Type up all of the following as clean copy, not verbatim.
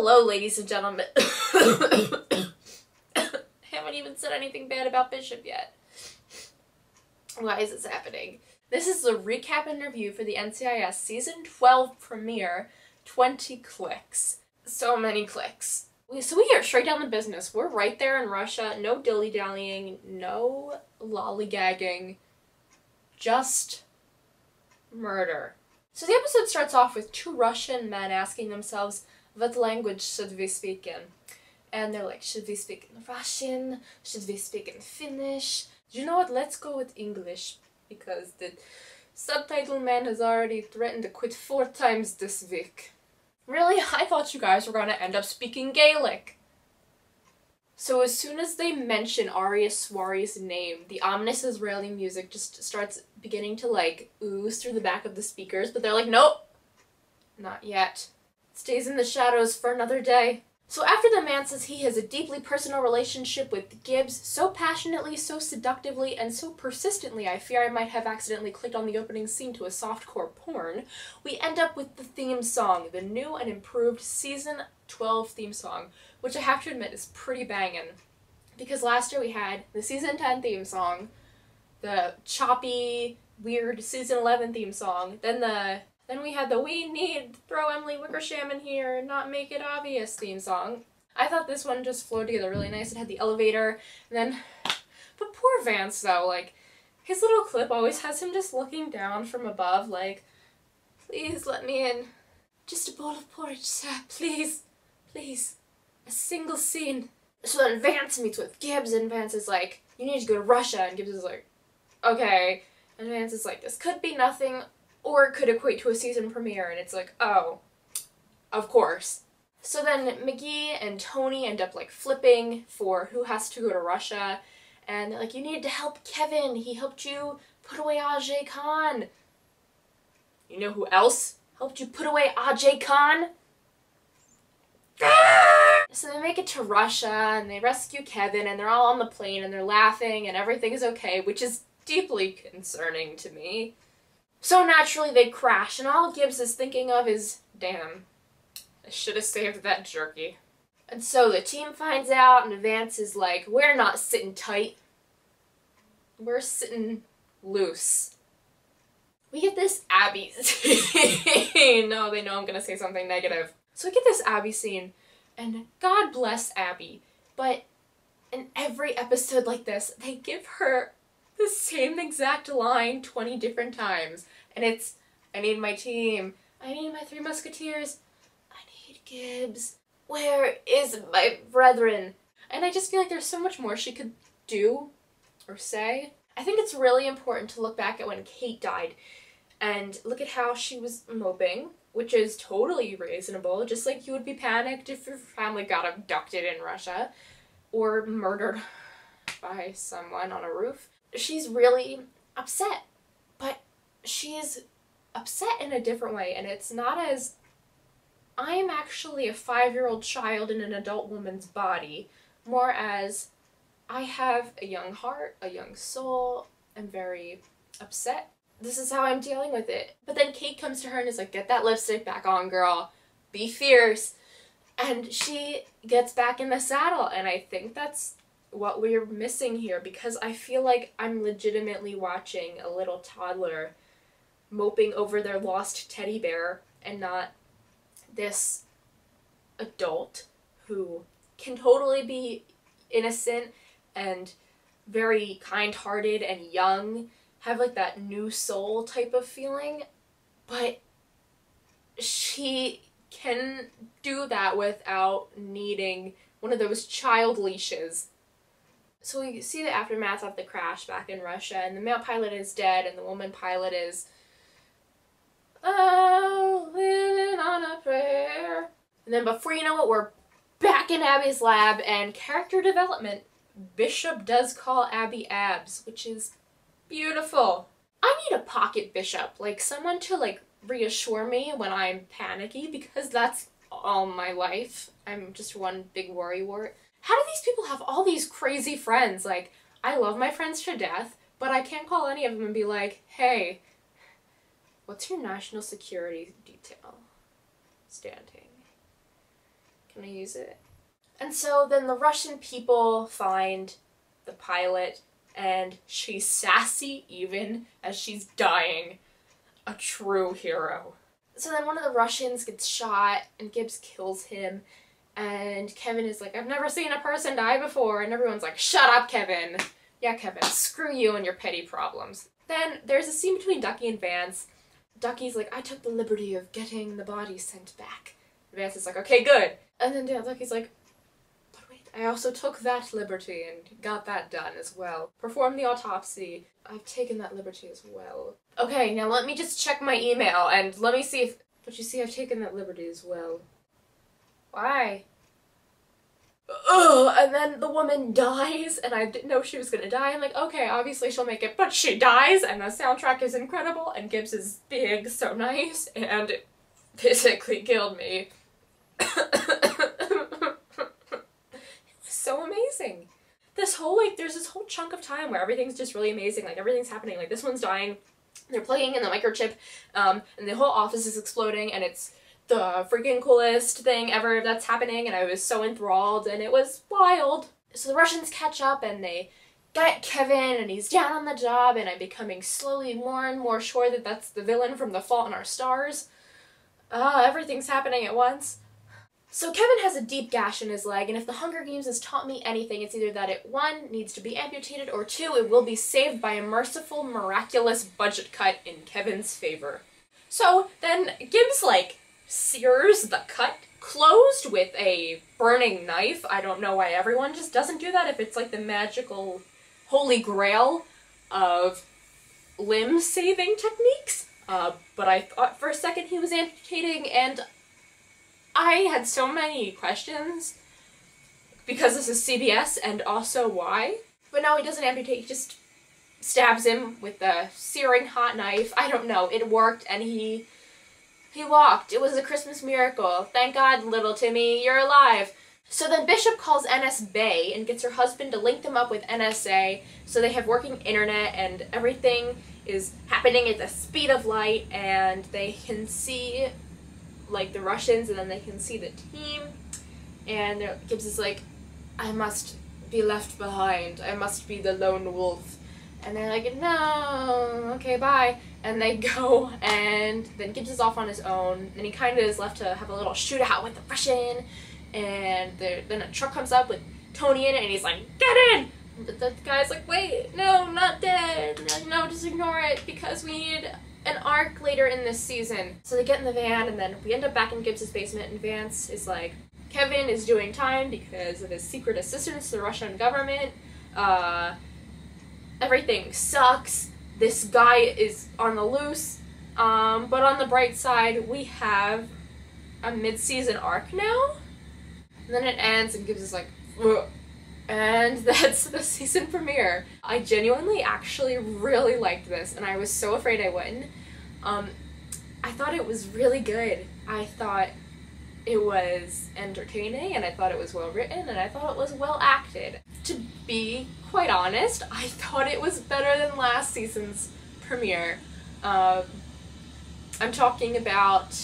Hello, ladies and gentlemen. Haven't even said anything bad about Bishop yet. Why is this happening? This is the recap and review for the NCIS Season 12 premiere, 20 clicks. So many clicks. So we are straight down to business. We're right there in Russia. No dilly-dallying, no lollygagging, just murder. So the episode starts off with two Russian men asking themselves, what language should we speak in? And they're like, should we speak in Russian? Should we speak in Finnish? You know what, let's go with English, because the subtitle man has already threatened to quit 4 times this week. Really? I thought you guys were going to end up speaking Gaelic. So as soon as they mention Arya Swari's name, the ominous Israeli music just starts beginning to like ooze through the back of the speakers, but they're like, nope, not yet. It stays in the shadows for another day. So after the man says he has a deeply personal relationship with Gibbs, so passionately, so seductively, and so persistently I fear I might have accidentally clicked on the opening scene to a softcore porn, we end up with the theme song, the new and improved Season 12 theme song, which I have to admit is pretty bangin'. Because last year we had the Season 10 theme song, the choppy, weird Season 11 theme song, then we had the we need to throw Emily Wickersham in here and not make it obvious theme song. I thought this one just flowed together really nice. It had the elevator, and then, but poor Vance though, like, his little clip always has him just looking down from above like, please let me in. Just a bowl of porridge, sir, please, please. A single scene. So then Vance meets with Gibbs, and Vance is like, you need to go to Russia, and Gibbs is like, okay. And Vance is like, this could be nothing, or it could equate to a season premiere, and it's like, oh, of course. So then McGee and Tony end up like flipping for who has to go to Russia, and they're like, you need to help Kevin, he helped you put away Ajay Khan. You know who else helped you put away Ajay Khan? So they make it to Russia, and they rescue Kevin, and they're all on the plane, and they're laughing, and everything is okay, which is deeply concerning to me. So naturally they crash, and all Gibbs is thinking of is, damn, I should have saved that jerky. And so the team finds out, and Vance is like, we're not sitting tight. We're sitting loose. We get this Abby scene. No, they know I'm gonna say something negative. So we get this Abby scene, and God bless Abby, but in every episode like this, they give her the same exact line 20 different times. And it's, I need my team, I need my 3 musketeers, I need Gibbs, where is my brethren? And I just feel like there's so much more she could do or say. I think it's really important to look back at when Kate died and look at how she was moping, which is totally reasonable, just like you would be panicked if your family got abducted in Russia or murdered by someone on a roof. She's really upset, but she's upset in a different way, and it's not as, I am actually a 5-year-old child in an adult woman's body, more as, I have a young heart, a young soul, I'm very upset. This is how I'm dealing with it. But then Kate comes to her and is like, get that lipstick back on, girl. Be fierce. And she gets back in the saddle, and I think that's what we're missing here, because I feel like I'm legitimately watching a little toddler moping over their lost teddy bear, and not this adult who can totally be innocent and very kind-hearted and young, have like that new soul type of feeling, but she can do that without needing one of those child leashes. So we see the aftermath of the crash back in Russia, and the male pilot is dead, and the woman pilot is, oh, living on a prayer. And then before you know it, we're back in Abby's lab, and character development, Bishop does call Abby Abs, which is beautiful. I need a pocket Bishop, like someone to like reassure me when I'm panicky, because that's all my life. I'm just one big worrywart. How do these people have all these crazy friends? Like, I love my friends to death, but I can't call any of them and be like, hey, what's your national security detail standing? Can I use it? And so then the Russian people find the pilot, and she's sassy even as she's dying. A true hero. So then one of the Russians gets shot, and Gibbs kills him, and Kevin is like, I've never seen a person die before, and everyone's like, shut up, Kevin. Yeah, Kevin, screw you and your petty problems. Then there's a scene between Ducky and Vance. Ducky's like, I took the liberty of getting the body sent back. Vance is like, okay, good. And then Ducky's like, but wait, I also took that liberty and got that done as well. Performed the autopsy. I've taken that liberty as well. Okay, now let me just check my email and let me see if... But you see, I've taken that liberty as well. Why? Ugh, and then the woman dies, and I didn't know she was gonna die. I'm like, okay, obviously she'll make it, but she dies, and the soundtrack is incredible, and Gibbs is big, so nice, and it physically killed me. It was so amazing. This whole, like, there's this whole chunk of time where everything's just really amazing, like, everything's happening, like, this one's dying, they're plugging in the microchip, and the whole office is exploding, and it's the freaking coolest thing ever that's happening, and I was so enthralled, and it was wild. So the Russians catch up, and they get Kevin, and he's down on the job, and I'm becoming slowly more and more sure that that's the villain from The Fault in Our Stars. Everything's happening at once. So Kevin has a deep gash in his leg, and if the Hunger Games has taught me anything, it's either that it, 1, needs to be amputated, or 2, it will be saved by a merciful, miraculous budget cut in Kevin's favor. So then Gibbs, like, sears the cut closed with a burning knife. I don't know why everyone just doesn't do that if it's like the magical holy grail of limb-saving techniques. But I thought for a second he was amputating, and I had so many questions because this is CBS and also why. But no, he doesn't amputate, he just stabs him with the searing hot knife. I don't know, it worked, and he walked. It was a Christmas miracle. Thank God, little Timmy, you're alive. So then Bishop calls NS Bay and gets her husband to link them up with NSA so they have working internet and everything is happening at the speed of light, and they can see, like, the Russians, and then they can see the team, and Gibbs is like, I must be left behind. I must be the lone wolf. And they're like, no, okay, bye. And they go, and then Gibbs is off on his own, and he kind of is left to have a little shootout with the Russian, and then a truck comes up with Tony in it, and he's like, get in! But the guy's like, wait, no, not dead, no, just ignore it, because we need an arc later in this season. So they get in the van, and then we end up back in Gibbs' basement, and Vance is like, Kevin is doing time because of his secret assistance to the Russian government, everything sucks, this guy is on the loose, but on the bright side, we have a mid-season arc now, and then it ends and Gibbs is like, ugh. And that's the season premiere. I genuinely actually really liked this, and I was so afraid I wouldn't. I thought it was really good. I thought it was entertaining, and I thought it was well written, and I thought it was well acted. To be quite honest, I thought it was better than last season's premiere. I'm talking about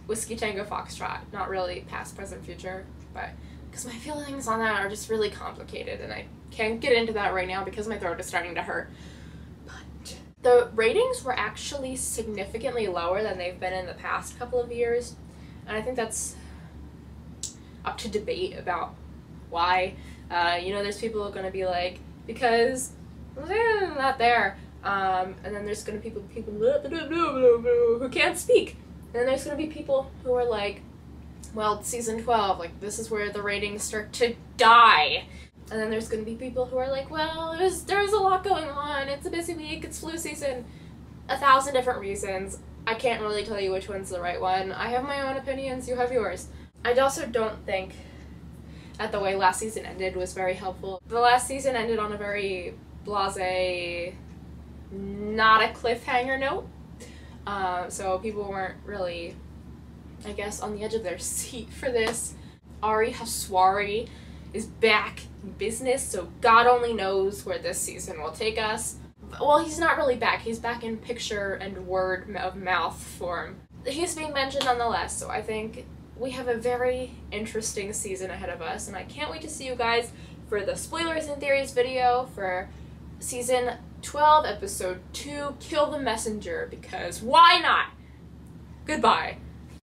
Whiskey Tango Foxtrot, not really past, present, future, but because my feelings on that are just really complicated, and I can't get into that right now because my throat is starting to hurt. But the ratings were actually significantly lower than they've been in the past couple of years, and I think that's up to debate about why. You know, there's people who are going to be like, because not there, and then there's going to be people who can't speak, and then there's going to be people who are like, well, season 12, like, this is where the ratings start to die. And then there's going to be people who are like, well, there's a lot going on, it's a busy week, it's flu season, 1,000 different reasons. I can't really tell you which one's the right one. I have my own opinions, you have yours. I also don't think that the way last season ended was very helpful. The last season ended on a very blasé, not a cliffhanger note. So people weren't really, I guess, on the edge of their seat for this. Ari Haswari is back in business, so God only knows where this season will take us. Well, he's not really back. He's back in picture and word of mouth form. He's being mentioned nonetheless, so I think we have a very interesting season ahead of us, and I can't wait to see you guys for the spoilers and theories video for season 12, episode 2, Kill the Messenger, because why not? Goodbye.